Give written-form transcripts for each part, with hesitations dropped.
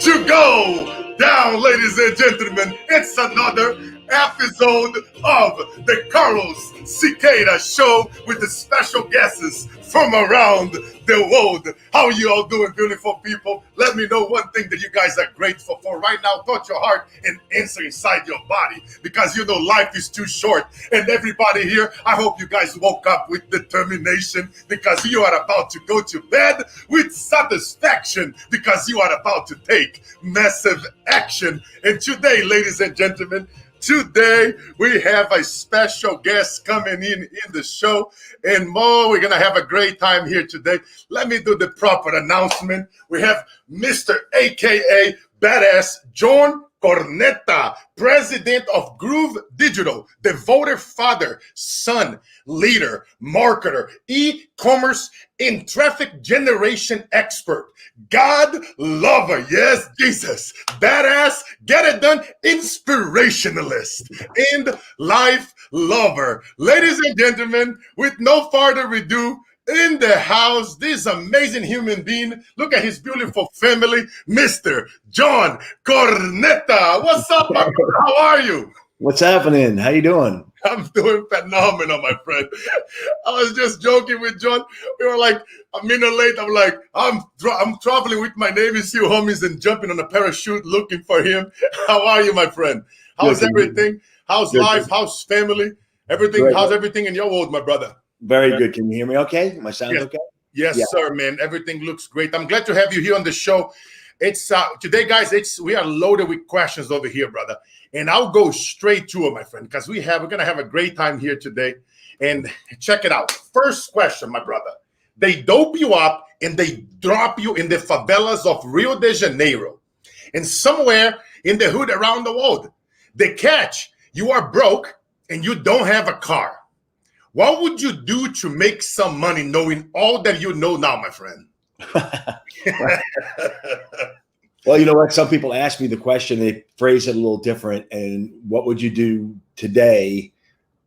to go down, ladies and gentlemen. It's another episode of the Carlos Siqueira Show with the special guests from around the world. How you all doing, beautiful people? Let me know one thing that you guys are grateful for right now. Touch your heart and answer inside your body, because you know life is too short. And everybody here, I hope you guys woke up with determination, because you are about to go to bed with satisfaction, because you are about to take massive action. And today, ladies and gentlemen, today we have a special guest coming in the show, and Mo, we're gonna have a great time here today. Let me do the proper announcement. We have Mr. AKA Badass John Cornetta, president of Groove Digital, devoted father, son, leader, marketer, e-commerce, and traffic generation expert, God lover, yes, Jesus, badass, get it done, inspirationalist, and life lover. Ladies and gentlemen, with no further ado, in the house, this amazing human being. Look at his beautiful family, Mr. John Cornetta. What's up, my brother? How are you? What's happening? How you doing? I'm doing phenomenal, my friend. I was just joking with John. We were like a minute late. I'm like, I'm traveling with my Navy SEAL homies and jumping on a parachute looking for him. How are you, my friend? How's everything? How's life? How's family? Everything? Great. How's everything in your world, my brother? Very good. Can you hear me okay? My sound okay? Yes, sir, man. Everything looks great. I'm glad to have you here on the show. It's today, guys. We are loaded with questions over here, brother. And I'll go straight to it, my friend, because we're gonna have a great time here today. And check it out. First question, my brother. They dope you up and they drop you in the favelas of Rio de Janeiro and somewhere in the hood around the world. They catch you are broke and you don't have a car. What would you do to make some money knowing all that you know now, my friend? Well, you know what? Some people ask me the question, they phrase it a little different. And what would you do today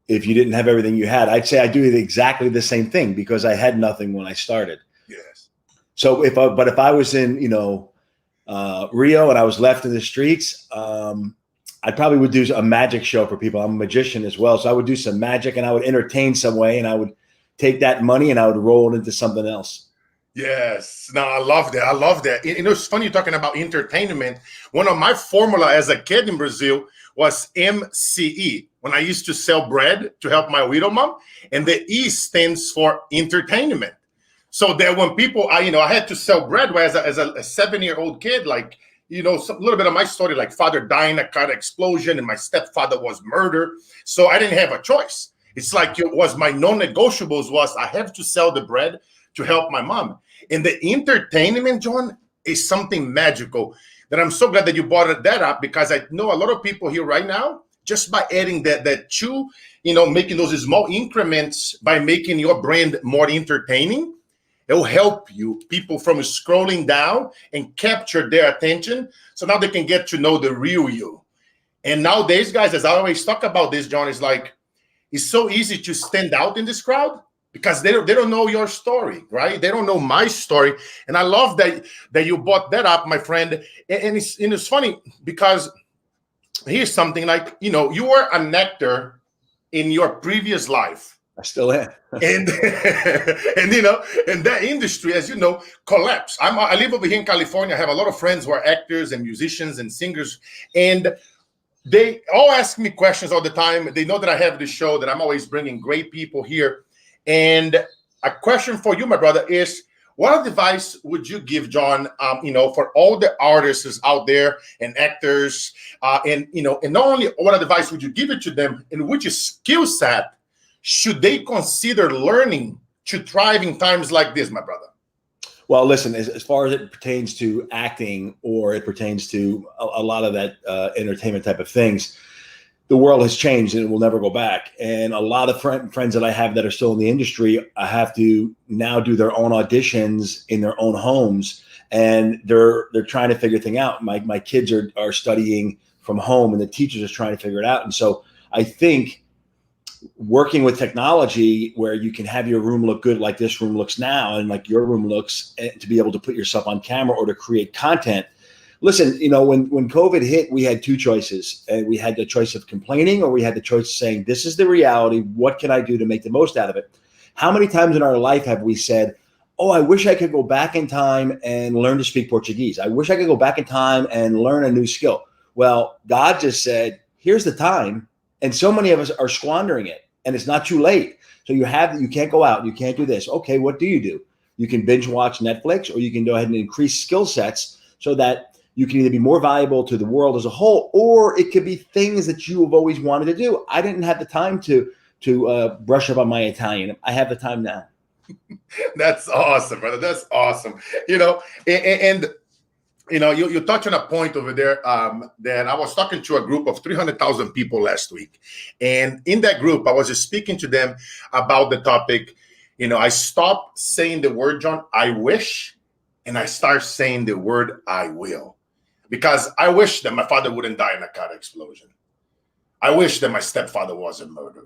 if you didn't have everything you had? I'd say I do exactly the same thing, because I had nothing when I started. Yes. So if I was in, Rio and I was left in the streets, I probably would do a magic show for people. I'm a magician as well. So I would do some magic and I would entertain some way, and I would take that money and I would roll it into something else. Yes. No, I love that. I love that. You know, it's funny you're talking about entertainment. One of my formula as a kid in Brazil was MCE, when I used to sell bread to help my widow mom. And the E stands for entertainment. So that when people, I had to sell bread as a 7-year-old kid, like, a little bit of my story, like father dying, a car explosion, and my stepfather was murdered. So I didn't have a choice. It's like it was my non-negotiables was I have to sell the bread to help my mom. And the entertainment, John, is something magical that I'm so glad that you brought that up, because I know a lot of people here right now, just by adding that two, making those small increments by making your brand more entertaining, it will help you, people from scrolling down and capture their attention. So now they can get to know the real you. And nowadays, guys, as I always talk about this, John, is like, it's so easy to stand out in this crowd because they don't know your story, right? They don't know my story. And I love that you brought that up, my friend. And it's funny because here's something like, you were an actor in your previous life. I still am. and that industry, as you know, collapsed. I live over here in California. I have a lot of friends who are actors and musicians and singers, and they all ask me questions all the time. They know that I have this show, that I'm always bringing great people here. And a question for you, my brother, is what advice would you give, John, for all the artists out there and actors, and not only what advice would you give it to them, and which skill set should they consider learning to thrive in times like this, my brother? Well, listen, as far as it pertains to acting, or it pertains to a lot of that entertainment type of things, the world has changed and it will never go back. And a lot of friends that I have that are still in the industry, I have to now do their own auditions in their own homes, and they're trying to figure things out. My kids are studying from home, and the teachers are trying to figure it out. And so I think working with technology, where you can have your room look good like this room looks now, and like your room looks, to be able to put yourself on camera or to create content, Listen, when COVID hit, we had two choices, and we had the choice of complaining, or we had the choice of saying, this is the reality. What can I do to make the most out of it? How many times in our life have we said, oh, I wish I could go back in time and learn to speak Portuguese. I wish I could go back in time and learn a new skill. Well, God just said, here's the time. And so many of us are squandering it, and it's not too late. So you can't go out, you can't do this. Okay, what do? You can binge watch Netflix, or you can go ahead and increase skill sets so that you can either be more valuable to the world as a whole, or it could be things that you have always wanted to do. I didn't have the time to brush up on my Italian. I have the time now. That's awesome, brother. That's awesome. You touch on a point over there that I was talking to a group of 300,000 people last week. And in that group, I was just speaking to them about the topic. I stopped saying the word, John, I wish, and I start saying the word, I will. Because I wish that my father wouldn't die in a car explosion. I wish that my stepfather wasn't murdered.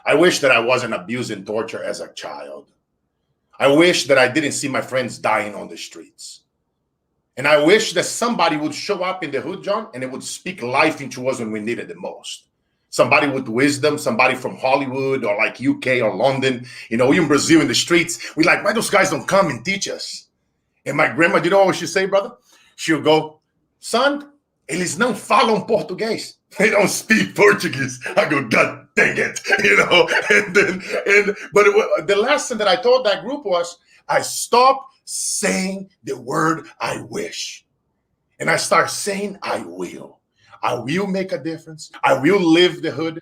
I wish that I wasn't abused and tortured as a child. I wish that I didn't see my friends dying on the streets. And I wish that somebody would show up in the hood, John, and it would speak life into us when we need it the most. Somebody with wisdom, somebody from Hollywood or like UK or London, in Brazil in the streets. We like, why those guys don't come and teach us? And my grandma, you know what she say, brother? She'll go, son, eles não falam português. They don't speak Portuguese. I go, God dang it, But the lesson that I told that group was, I stopped saying the word I wish, and I start saying I will. I will make a difference. I will live the hood.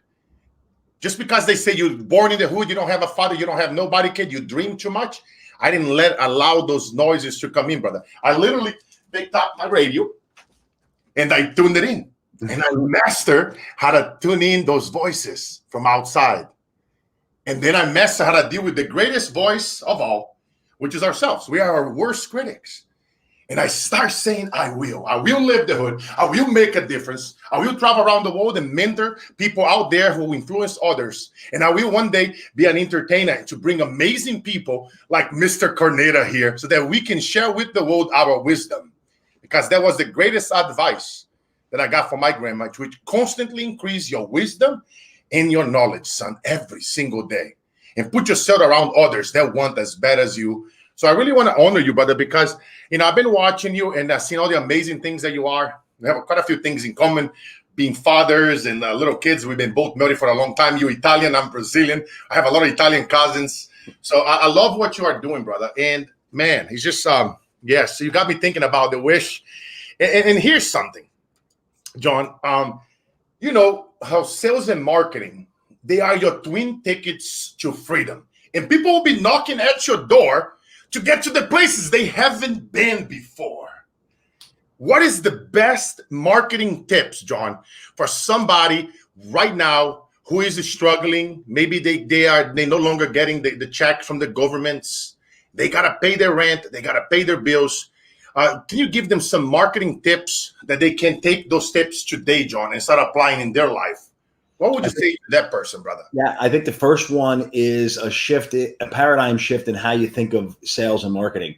Just because they say you're born in the hood, you don't have a father, you don't have nobody, kid, you dream too much. I didn't allow those noises to come in, brother. I literally picked up my radio and I tuned it in. And I mastered how to tune in those voices from outside. And then I mastered how to deal with the greatest voice of all, which is ourselves. We are our worst critics. And I start saying, I will live the hood. I will make a difference. I will travel around the world and mentor people out there who influence others. And I will one day be an entertainer to bring amazing people like Mr. Cornetta here so that we can share with the world our wisdom. Because that was the greatest advice that I got from my grandma, which constantly increase your wisdom and your knowledge, son, every single day. And put yourself around others that want as bad as you. So I really want to honor you, brother, because, I've been watching you and I've seen all the amazing things that you are. We have quite a few things in common, being fathers and little kids. We've been both married for a long time. You're Italian, I'm Brazilian. I have a lot of Italian cousins. So I love what you are doing, brother. And man, he's just, yes, so you got me thinking about the wish. And here's something, John. How sales and marketing, they are your twin tickets to freedom. And people will be knocking at your door to get to the places they haven't been before. What is the best marketing tips, John, for somebody right now who is struggling? Maybe they no longer getting the check from the governments. They got to pay their rent. They got to pay their bills. Can you give them some marketing tips that they can take those tips today, John, and start applying in their life? What would you say to that person, brother? Yeah, I think the first one is a paradigm shift in how you think of sales and marketing.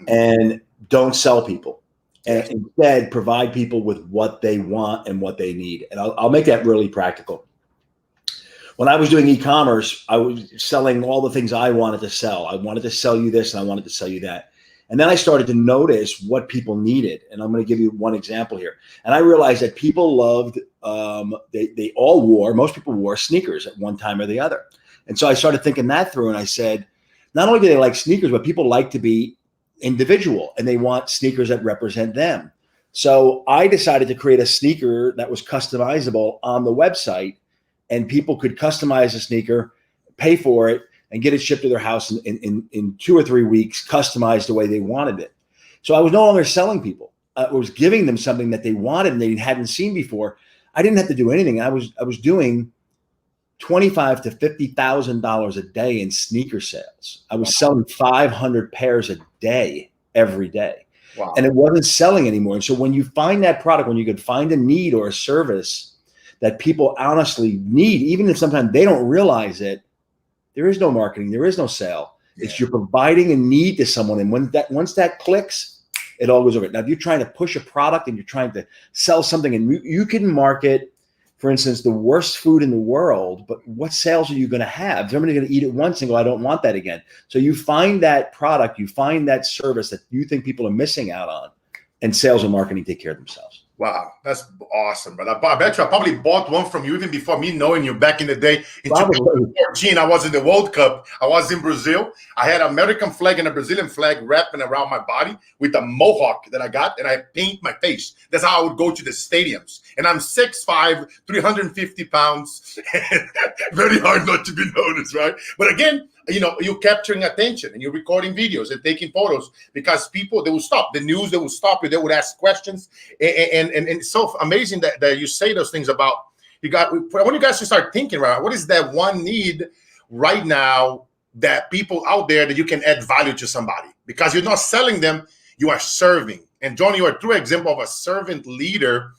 And don't sell people. And instead, provide people with what they want and what they need. And I'll make that really practical. When I was doing e-commerce, I was selling all the things I wanted to sell. I wanted to sell you this and I wanted to sell you that. And then I started to notice what people needed. And I'm going to give you one example here. And I realized that people loved, most people wore sneakers at one time or the other. And so I started thinking that through, and I said, not only do they like sneakers, but people like to be individual and they want sneakers that represent them. So I decided to create a sneaker that was customizable on the website, and people could customize a sneaker, pay for it, and get it shipped to their house in 2 or 3 weeks, customized the way they wanted it. So I was no longer selling people. I was giving them something that they wanted and they hadn't seen before. I didn't have to do anything. I was doing $25,000 to $50,000 a day in sneaker sales. I was selling 500 pairs a day, every day. Wow. And it wasn't selling anymore. And so when you find that product, when you could find a need or a service that people honestly need, even if sometimes they don't realize it, there is no marketing, there is no sale. Yeah. It's you're providing a need to someone. And once that clicks, it all goes over. Now, if you're trying to push a product and you're trying to sell something, and you can market, for instance, the worst food in the world, but what sales are you going to have? Somebody's going to eat it once and go, I don't want that again. So you find that product, you find that service that you think people are missing out on, and sales and marketing take care of themselves. Wow, that's awesome, brother. I bet you I probably bought one from you even before me knowing you back in the day. In 2014, I was in the World Cup. I was in Brazil. I had an American flag and a Brazilian flag wrapping around my body with a mohawk that I got, and I paint my face. That's how I would go to the stadiums. And I'm 6'5", 350 pounds. Very hard not to be noticed, right? But again, you're capturing attention and you're recording videos and taking photos because people, they will stop. The news, they will stop you. They would ask questions. And it's so amazing that you say those things about, I want you guys to start thinking, right? What is that one need right now that people out there that you can add value to somebody? Because you're not selling them, you are serving. And John, you are a true example of a servant leader.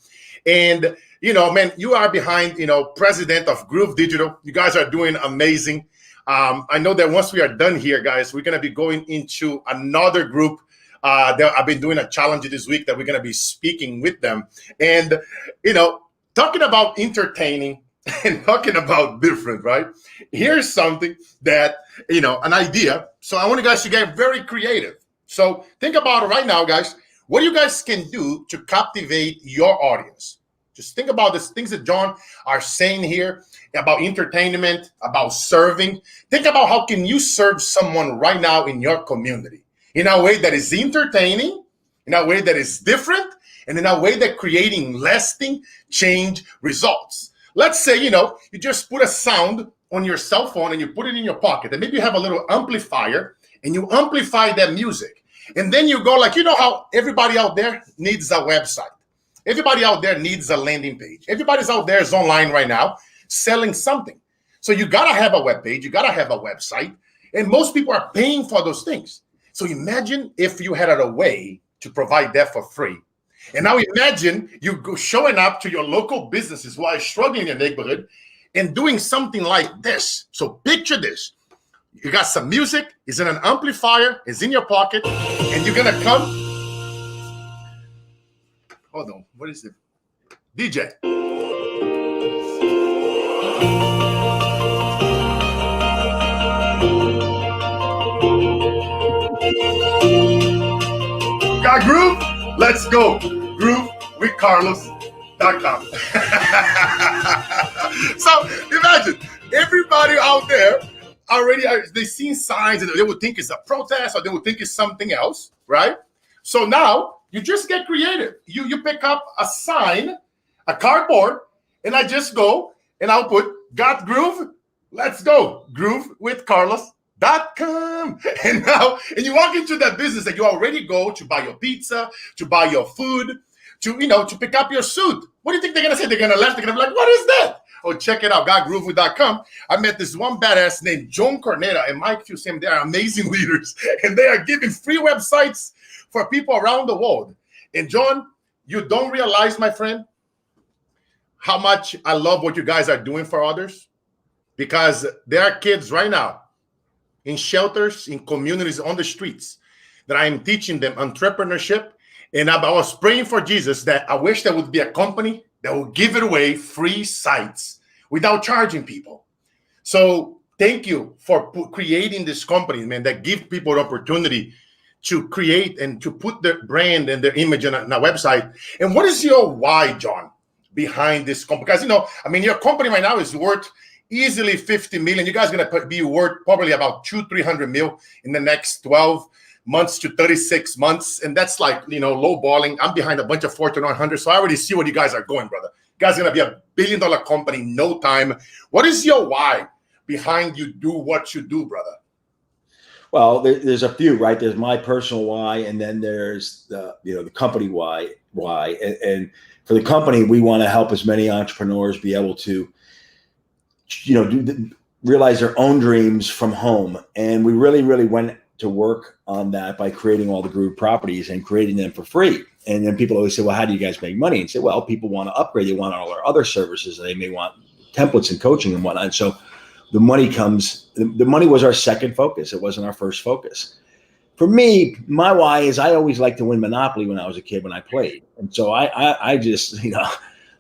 And, man, you are behind, president of Groove Digital. You guys are doing amazing. I know that once we are done here, guys, we're going to be going into another group. I've been doing a challenge this week that we're going to be speaking with them. And, talking about entertaining and talking about different, right? Here's something that, an idea. So I want you guys to get very creative. So think about it right now, guys. What you guys can do to captivate your audience. Just think about these things that John are saying here about entertainment, about serving. Think about how can you serve someone right now in your community in a way that is entertaining, in a way that is different, and in a way that creating lasting change results. Let's say, you just put a sound on your cell phone and you put it in your pocket, and maybe you have a little amplifier and you amplify that music. And then you go like, how everybody out there needs a website. Everybody out there needs a landing page. Everybody's out there is online right now selling something. So you got to have a web page. You got to have a website. And most people are paying for those things. So imagine if you had a way to provide that for free. And now imagine you go showing up to your local businesses while struggling in your neighborhood and doing something like this. So picture this. You got some music. It's in an amplifier. It's in your pocket. And you're going to come. Hold on, what is it? DJ. Got groove? Let's go. Groove with Carlos.com. So imagine everybody out there already, they seen signs and they would think it's a protest or they would think it's something else, right? So now, you just get creative. You pick up a sign, a cardboard, and I just go and I'll put got groove. Let's go. Groove with Carlos.com. And you walk into that business that you already go to buy your pizza, to buy your food, to pick up your suit. What do you think they're gonna say? They're gonna laugh. They're gonna be like, what is that? Oh, check it out. GotGroove.com. I met this one badass named John Cornetta and Mike Fusem. They are amazing leaders, and they are giving free websites for people around the world. And John, you don't realize, my friend, how much I love what you guys are doing for others, because there are kids right now in shelters, in communities, on the streets that I am teaching them entrepreneurship. And I was praying for Jesus that I wish there would be a company that would give it away free sites without charging people. So thank you for creating this company, man, that give people the opportunity to create and to put their brand and their image on a website. And what is your why, John, behind this company? Because, your company right now is worth easily 50 million. You guys are going to be worth probably about 200-300 mil in the next 12 months to 36 months. And that's like, low balling. I'm behind a bunch of Fortune 100. So I already see where you guys are going, brother. You guys are going to be a billion-dollar company in no time. What is your why behind you do what you do, brother? Well, there's a few, right? There's my personal why, and then there's the company why. And for the company, we want to help as many entrepreneurs be able to, realize their own dreams from home. And we really, really went to work on that by creating all the Groove properties and creating them for free. And then people always say, well, how do you guys make money? And say, well, people want to upgrade. They want all our other services. And they may want templates and coaching and whatnot. So the money was our second focus. It wasn't our first focus. for me, my why is I always liked to win Monopoly when I was a kid when I played. And so I just,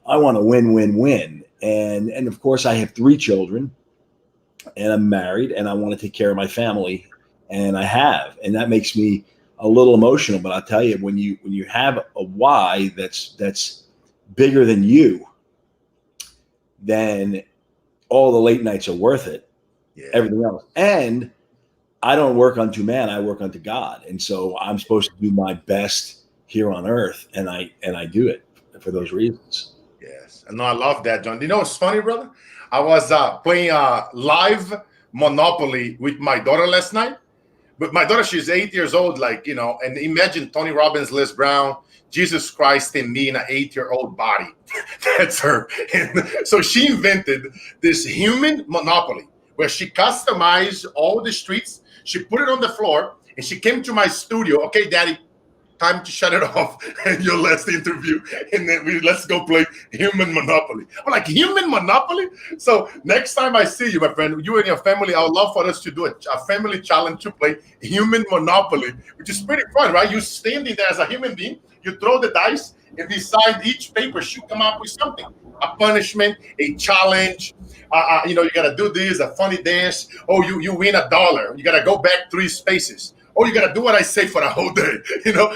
I want to win. And of course I have 3 children and I'm married and I want to take care of my family, and I have, and that makes me a little emotional. But I'll tell you, when you have a why that's bigger than you, then all the late nights are worth it. Yeah. Everything else. And I don't work unto man, I work unto God. And so I'm supposed to do my best here on earth, and I do it for those reasons. Yes. And I love that, John. You know what's funny, brother? I was playing live Monopoly with my daughter last night. But my daughter, she's 8 years old, and imagine Tony Robbins, Les Brown, Jesus Christ, and me in an 8-year-old body. That's her. And so she invented this human Monopoly where she customized all the streets. She put it on the floor, and she came to my studio. Okay, Daddy, time to shut it off. And your last interview, and then let's go play human Monopoly. I'm like, human Monopoly? So next time I see you, my friend, you and your family, I would love for us to do a family challenge to play human Monopoly, which is pretty fun, right? You standing there as a human being, you throw the dice, and beside each paper, you come up with something. A punishment, a challenge. You got to do this, a funny dance. Oh, you win $1. You got to go back 3 spaces. Oh, you got to do what I say for the whole day.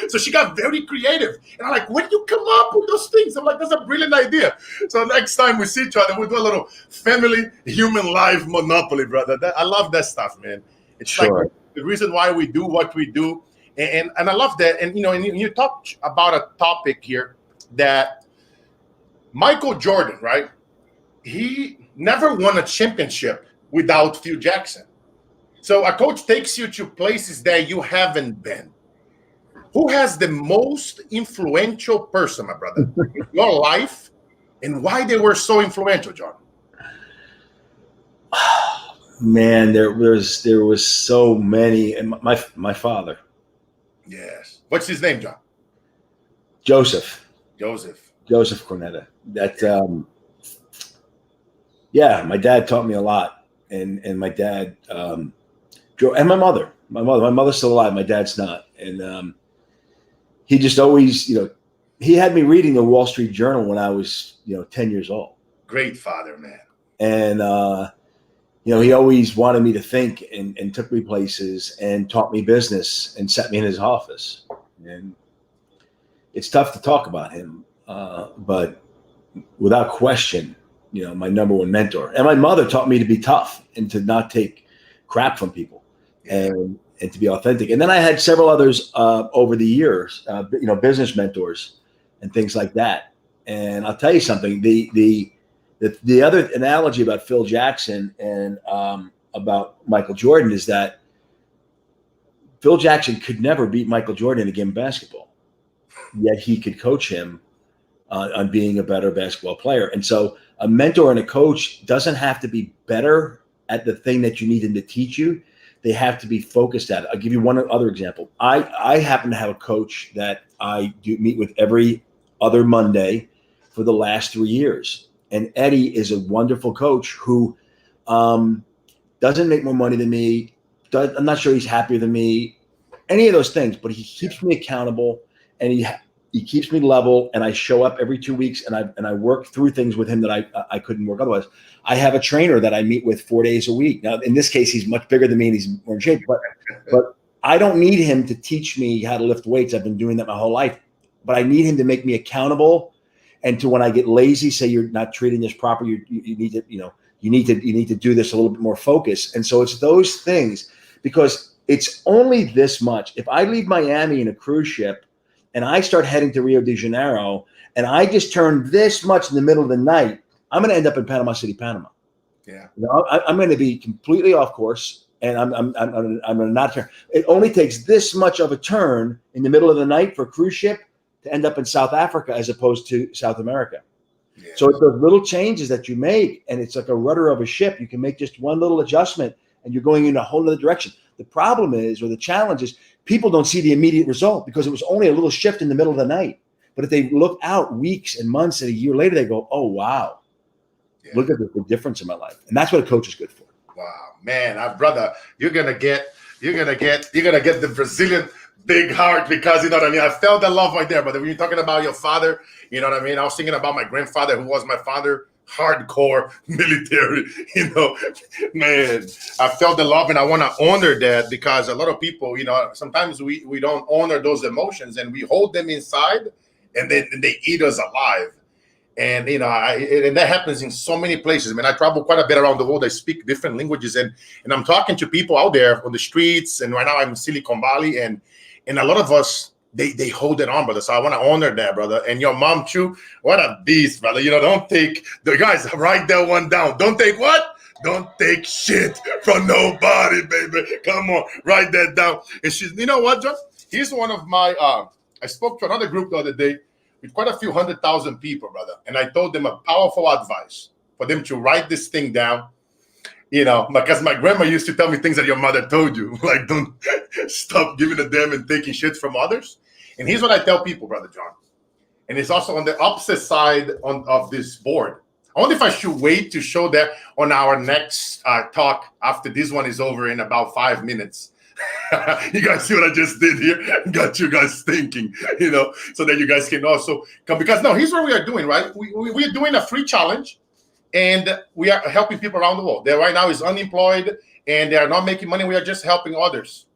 So she got very creative. And I'm like, where do you come up with those things? I'm like, that's a brilliant idea. So next time we see each other, we'll do a little family human life Monopoly, brother. I love that stuff, man. It's sure. Like the reason why we do what we do. And I love that. And, and you talked about a topic here that Michael Jordan, right? He never won a championship without Phil Jackson. So a coach takes you to places that you haven't been. Who has the most influential person, my brother, in your life, and why they were so influential, John? Man, there was so many. And my father. Yes. What's his name, John? Joseph Cornetta. That my dad taught me a lot, and my dad and my mother's still alive, my dad's not, and he just always, he had me reading the Wall Street Journal when I was 10 years old. Great father, man. And he always wanted me to think, and took me places and taught me business and sat me in his office. And it's tough to talk about him, but without question, my number one mentor. And my mother taught me to be tough and to not take crap from people, and to be authentic. And then I had several others over the years, business mentors and things like that. And I'll tell you something, the other analogy about Phil Jackson and about Michael Jordan is that Phil Jackson could never beat Michael Jordan in a game of basketball, yet he could coach him on being a better basketball player. And so a mentor and a coach doesn't have to be better at the thing that you need them to teach you. They have to be focused at it. I'll give you one other example. I happen to have a coach that I do meet with every other Monday for the last 3 years. And Eddie is a wonderful coach who doesn't make more money than me. I'm not sure he's happier than me, any of those things, but he keeps me accountable, and he keeps me level, and I show up every 2 weeks, and I work through things with him that I couldn't work otherwise. I have a trainer that I meet with 4 days a week. Now, in this case, he's much bigger than me and he's more in shape, but I don't need him to teach me how to lift weights. I've been doing that my whole life, but I need him to make me accountable. And to, when I get lazy, say you're not treating this properly, you need to, you need to do this a little bit more focused. And so it's those things, because it's only this much. If I leave Miami in a cruise ship and I start heading to Rio de Janeiro and I just turn this much in the middle of the night, I'm going to end up in Panama City, Panama. Yeah. I'm going to be completely off course, and I'm going to not turn. It only takes this much of a turn in the middle of the night for a cruise ship to end up in South Africa as opposed to South America. Yeah. So it's those little changes that you make, and it's like a rudder of a ship. You can make just one little adjustment, and you're going in a whole other direction. The problem is, or the challenge is, people don't see the immediate result because it was only a little shift in the middle of the night. But if they look out weeks and months and a year later, they go, oh, wow, look at the difference in my life. And that's what a coach is good for. Wow, man, brother, you're going to get you're gonna get the Brazilian big heart, because you know what I mean. I felt that love right there. But when you're talking about your father, you know what I mean. I was thinking about my grandfather, who was my father, hardcore military. You know, man, I felt the love, and I want to honor that, because a lot of people, you know, sometimes we don't honor those emotions, and we hold them inside, and then they eat us alive. And you know, and that happens in so many places. I mean, I travel quite a bit around the world. I speak different languages, and I'm talking to people out there on the streets. And right now, I'm in Silicon Valley, and a lot of us, they hold it on, brother. So I want to honor that, brother. And your mom too. What a beast, brother. You know, don't take the guys. Write that one down. Don't take what? Don't take shit from nobody, baby. Come on, write that down. And she's, you know what, John? He's one of my. I spoke to another group the other day with quite a few 100,000 people, brother. And I told them a powerful advice for them to write this thing down, you know, because my grandma used to tell me things that your mother told you, like don't stop giving a damn and taking shit from others. And here's what I tell people, brother John. And it's also on the opposite side of this board. I wonder if I should wait to show that on our next talk after this one is over in about 5 minutes. You guys see what I just did here? Got you guys thinking, you know, so that you guys can also come. Because no, here's what we are doing, right? We're doing a free challenge, and we are helping people around the world. They right now is unemployed, and they are not making money. We are just helping others.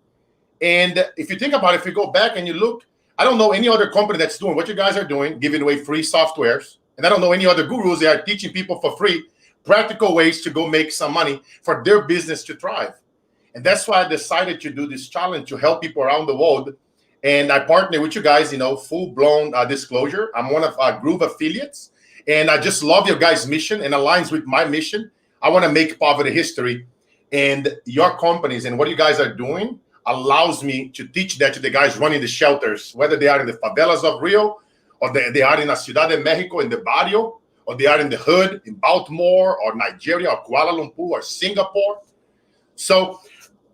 And if you think about it, if you go back and you look, I don't know any other company that's doing what you guys are doing, giving away free softwares. And I don't know any other gurus that are teaching people for free practical ways to go make some money for their business to thrive. And that's why I decided to do this challenge to help people around the world. And I partner with you guys, you know, full-blown disclosure. I'm one of our Groove affiliates. And I just love your guys' mission and aligns with my mission. I want to make poverty history. And your companies and what you guys are doing allows me to teach that to the guys running the shelters, whether they are in the favelas of Rio, or they are in a Ciudad de Mexico in the barrio, or they are in the hood in Baltimore or Nigeria or Kuala Lumpur or Singapore. So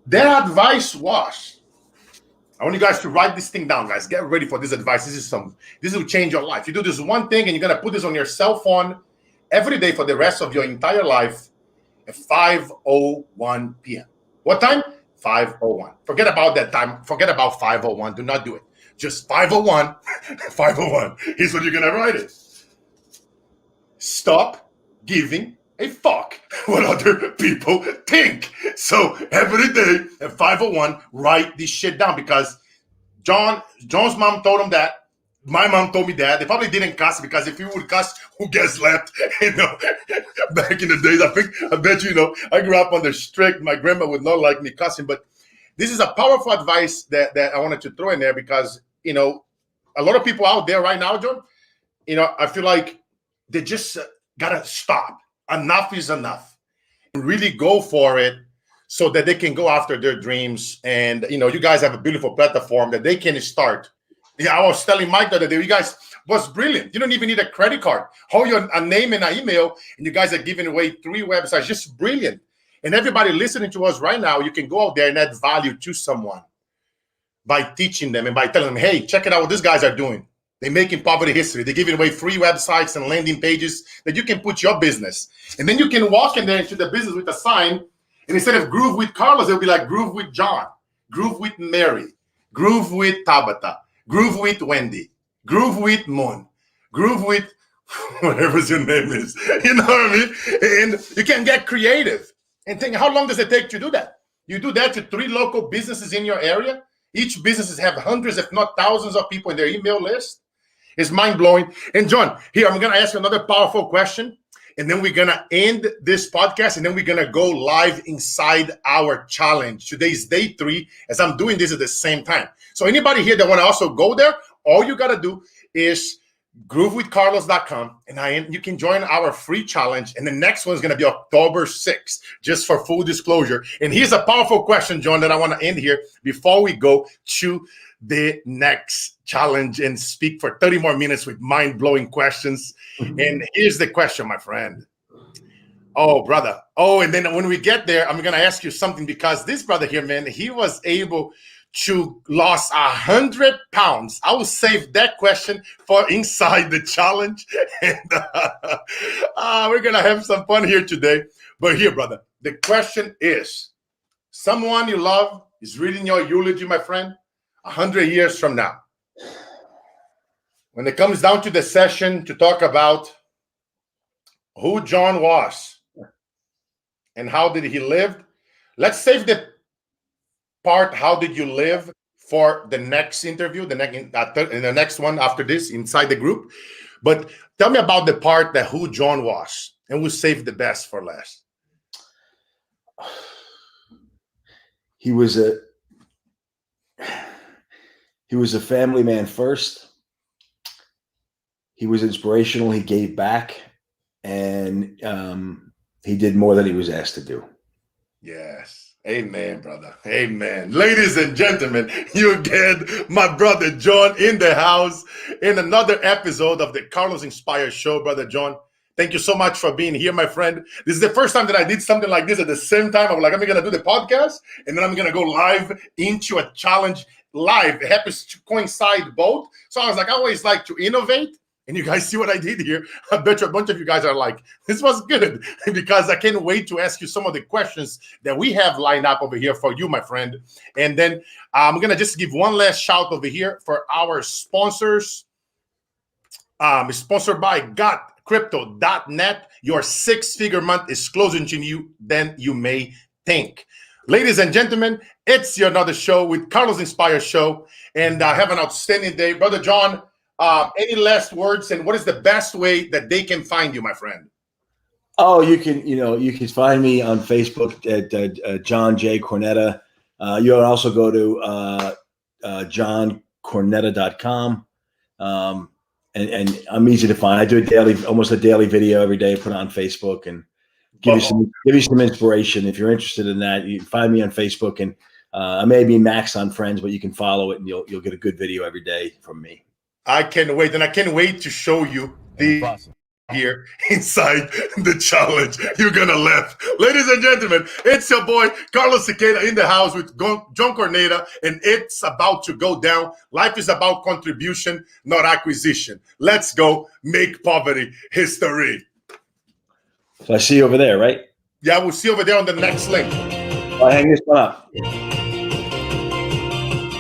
their advice was, I want you guys to write this thing down, guys. Get ready for this advice. This will change your life. You do this one thing, and you're gonna put this on your cell phone every day for the rest of your entire life at 5:01 p.m. What time? 5:01. Forget about that time. Forget about 5:01. Do not do it. Just 5:01. 5:01. Here's what you're gonna write it. Stop giving a fuck what other people think. So every day at 5:01, write this shit down, because John's mom told him that. My mom told me that. They probably didn't cuss, because if you would cuss, who gets left? You know, back in the days, I bet you know, I grew up under strict. My grandma would not like me cussing, but this is a powerful advice that I wanted to throw in there, because, you know, a lot of people out there right now, John, you know, I feel like they just gotta stop. Enough is enough. Really go for it, so that they can go after their dreams. And, you know, you guys have a beautiful platform that they can start. Yeah, I was telling Mike the other day, you guys was brilliant. You don't even need a credit card. Hold a name and an email, and you guys are giving away 3 websites. Just brilliant. And everybody listening to us right now, you can go out there and add value to someone by teaching them and by telling them, hey, check it out what these guys are doing. They're making poverty history. They're giving away free websites and landing pages that you can put your business. And then you can walk in there into the business with a sign, and instead of Groove with Carlos, it'll be like Groove with John, Groove with Mary, Groove with Tabata, Groove with Wendy, Groove with Moon, Groove with whatever your name is. You know what I mean? And you can get creative and think, how long does it take to do that? You do that to 3 local businesses in your area. Each businesses have hundreds, if not thousands, of people in their email list. It's mind-blowing. And John, here, I'm going to ask you another powerful question, and then we're going to end this podcast, and then we're going to go live inside our challenge. Today's day 3, as I'm doing this at the same time. So anybody here that want to also go there, all you got to do is groovewithcarlos.com, and you can join our free challenge. And the next one is going to be October 6th, just for full disclosure. And here's a powerful question, John, that I want to end here before we go to the next challenge and speak for 30 more minutes with mind-blowing questions. And here's the question, my friend. Oh, brother. Oh, and then when we get there, I'm going to ask you something, because this brother here, man, he was able to lose 100 pounds. I will save that question for inside the challenge. And we're going to have some fun here today. But here, brother, the question is, someone you love is reading your eulogy, my friend, 100 years from now, when it comes down to the session to talk about who John was and how did he live, let's save the part, how did you live, for the next interview, in the next one after this, inside the group. But tell me about the part that who John was, and we'll save the best for last. He was a family man first. He was inspirational. He gave back, and he did more than he was asked to do. Yes. Amen, brother. Amen. Ladies and gentlemen, you get my brother John in the house in another episode of the Carlos Inspire Show. Brother John, thank you so much for being here, my friend. This is the first time that I did something like this at the same time. I'm like, I'm going to do the podcast, and then I'm going to go live into a challenge live. It happens to coincide both. So I was like, I always like to innovate. And you guys see what I did here? I bet you a bunch of you guys are like, this was good, because I can't wait to ask you some of the questions that we have lined up over here for you, my friend. And then I'm going to just give one last shout over here for our sponsors. Sponsored by gotcrypto.net. Your six-figure month is closer to you than you may think. Ladies and gentlemen, it's another show with Carlos Inspire Show. And have an outstanding day. Brother John, any last words, and what is the best way that they can find you, my friend? Oh, you can find me on Facebook at John J. Cornetta. You can also go to johncornetta.com. And I'm easy to find. I do almost a daily video every day, put it on Facebook, and give you some inspiration. If you're interested in that, you can find me on Facebook, and I may be maxed on friends, but you can follow it, and you'll get a good video every day from me. I can't wait, and I can't wait to show you the here inside the challenge. You're gonna laugh. Ladies and gentlemen, it's your boy Carlos Siqueira in the house with John Cornetta, and it's about to go down. Life is about contribution, not acquisition. Let's go make poverty history. So I see you over there, right? Yeah, we'll see you over there on the next link. I'll hang this one up.